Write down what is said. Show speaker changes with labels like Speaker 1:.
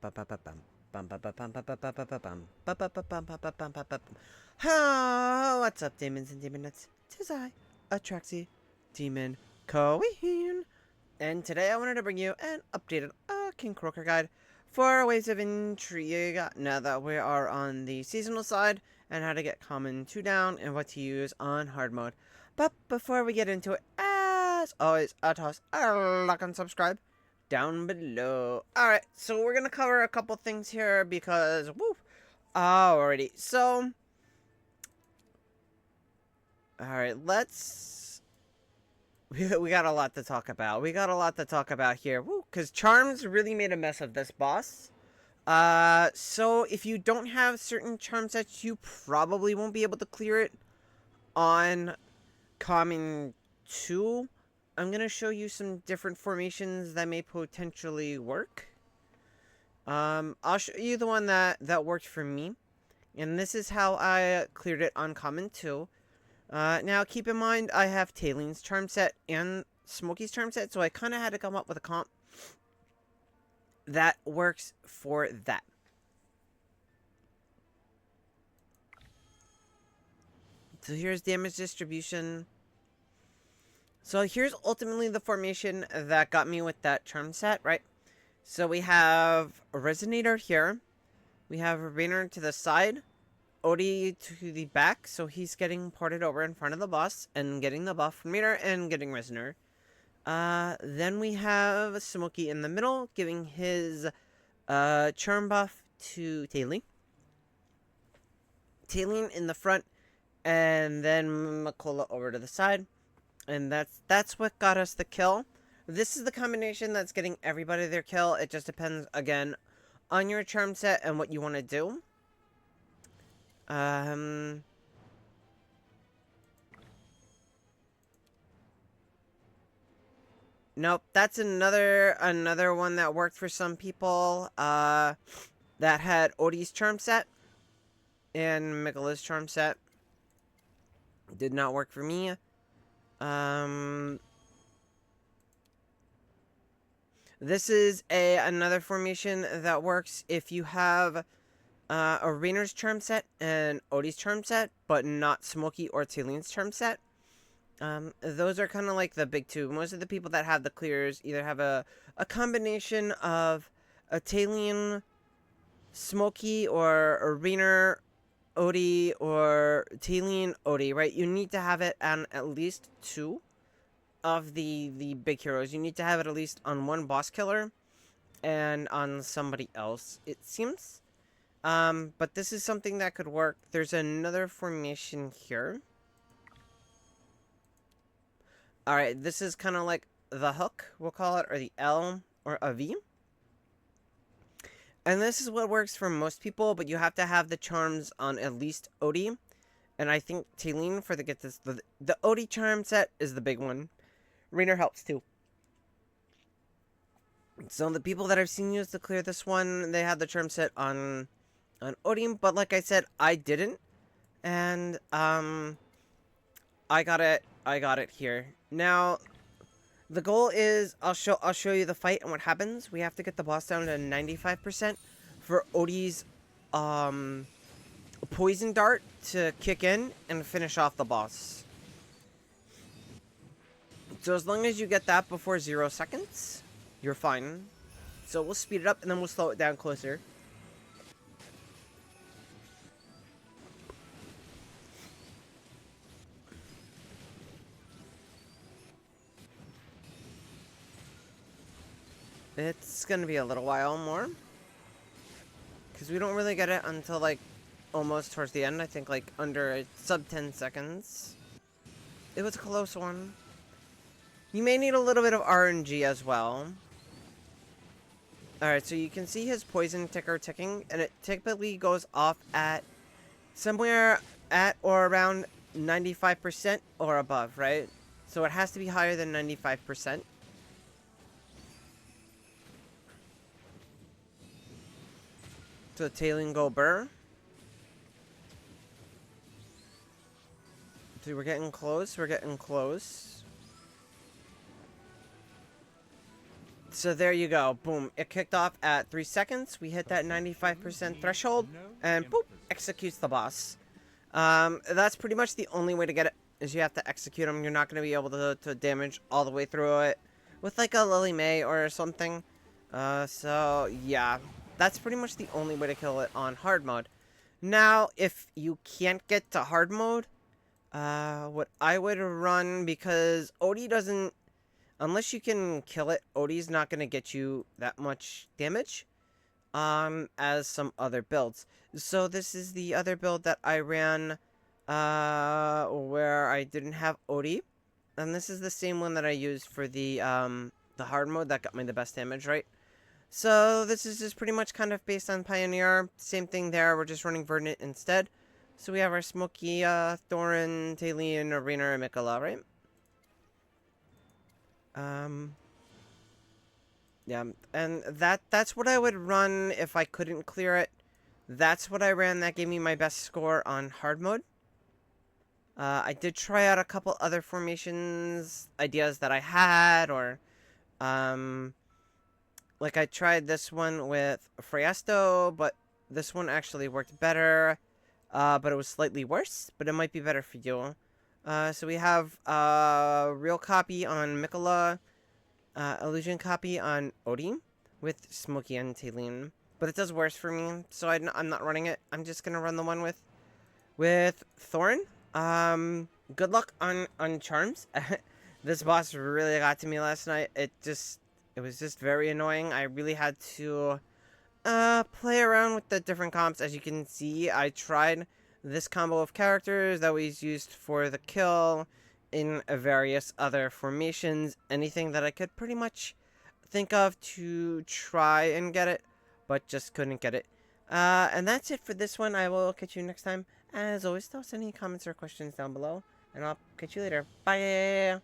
Speaker 1: What's up, demons and demonettes? Tis I, Atraxi, Demon Queen, and today I wanted to bring you an updated King Croaker guide for Waves of Intrigue now that we are on the seasonal side, and how to get common 2 down and what to use on hard mode. But before we get into it, as always, toss a like and subscribe down below. Alright, so we're gonna cover a couple things here because, woo, alrighty, so, alright, we got a lot to talk about. We got a lot to talk about here, woo, because Charms really made a mess of this boss. So if you don't have certain charm sets, you probably won't be able to clear it on Common 2. I'm going to show you some different formations that may potentially work. I'll show you the one that worked for me. And this is how I cleared it on Common 2. Now, keep in mind, I have Tailing's charm set and Smokey's charm set, so I kind of had to come up with a comp that works for that. So here's damage distribution. So here's ultimately the formation that got me with that charm set, right? So we have a Resonator here. We have a Rainer to the side. Odie to the back, so he's getting ported over in front of the boss and getting the buff from Rainer and getting Resonator. Then we have Smokey in the middle, giving his charm buff to Tailing. Tailing in the front, and then Makola over to the side. And that's what got us the kill. This is the combination that's getting everybody their kill. It just depends, again, on your charm set and what you want to do. Nope, that's another one that worked for some people. That had Odie's charm set and Mikola's charm set. Did not work for me. This is another formation that works if you have a Rainer's charm set and Odie's charm set, but not Smokey or Tailing's charm set. Those are kind of like the big two. Most of the people that have the clears either have a combination of a Tailing, Smokey, or a Rainer, Odie, or Tailing, Odie, right? You need to have it on at least 2 of the big heroes. You need to have it at least on one boss killer and on somebody else, it seems. But this is something that could work. There's another formation here. Alright, this is kind of like the hook, we'll call it, or the L, or a V. And this is what works for most people, but you have to have the charms on at least Odie. And I think Tailing, for the Odie charm set is the big one. Rainer helps too. So the people that I've seen use to clear this one, they had the charm set on Odie, but like I said, I didn't. And I got it here. Now, the goal is I'll show you the fight and what happens. We have to get the boss down to 95% for Odie's poison dart to kick in and finish off the boss. So as long as you get that before 0 seconds, you're fine. So we'll speed it up and then we'll slow it down closer. It's gonna be a little while more, because we don't really get it until like almost towards the end. I think like under sub 10 seconds. It was a close one. You may need a little bit of RNG as well. Alright, so you can see his poison ticker ticking, and it typically goes off at somewhere at or around 95% or above, right? So it has to be higher than 95%. So Tailing go burr. So we're getting close, So there you go. Boom. It kicked off at 3 seconds. We hit that 95% threshold. And boop, executes the boss. That's pretty much the only way to get it, is you have to execute them. You're not going to be able to damage all the way through it with like a Lily May or something. So yeah, that's pretty much the only way to kill it on hard mode. Now, if you can't get to hard mode, what I would run, because Odie doesn't, unless you can kill it, Odie's not going to get you that much damage, as some other builds. So this is the other build that I ran, where I didn't have Odie. And this is the same one that I used for the hard mode that got me the best damage, right? So this is just pretty much kind of based on Pioneer. Same thing there, we're just running Verdant instead. So we have our Smoky, Thorin, Talene, Arena, and Mikola, right? Yeah, and that's what I would run if I couldn't clear it. That's what I ran that gave me my best score on hard mode. I did try out a couple other formations, ideas that I had, or, like I tried this one with Freyasto, but this one actually worked better, but it was slightly worse, but it might be better for you. So we have, real copy on Mikola, illusion copy on Odie, with Smokey and Talene. But it does worse for me, so I'm not running it. I'm just gonna run the one with Thorin. Good luck on charms. This boss really got to me last night. It was just very annoying. I really had to play around with the different comps. As you can see, I tried this combo of characters that was used for the kill in various other formations. Anything that I could pretty much think of to try and get it, but just couldn't get it. And that's it for this one. I will catch you next time. As always, toss any comments or questions down below, and I'll catch you later. Bye!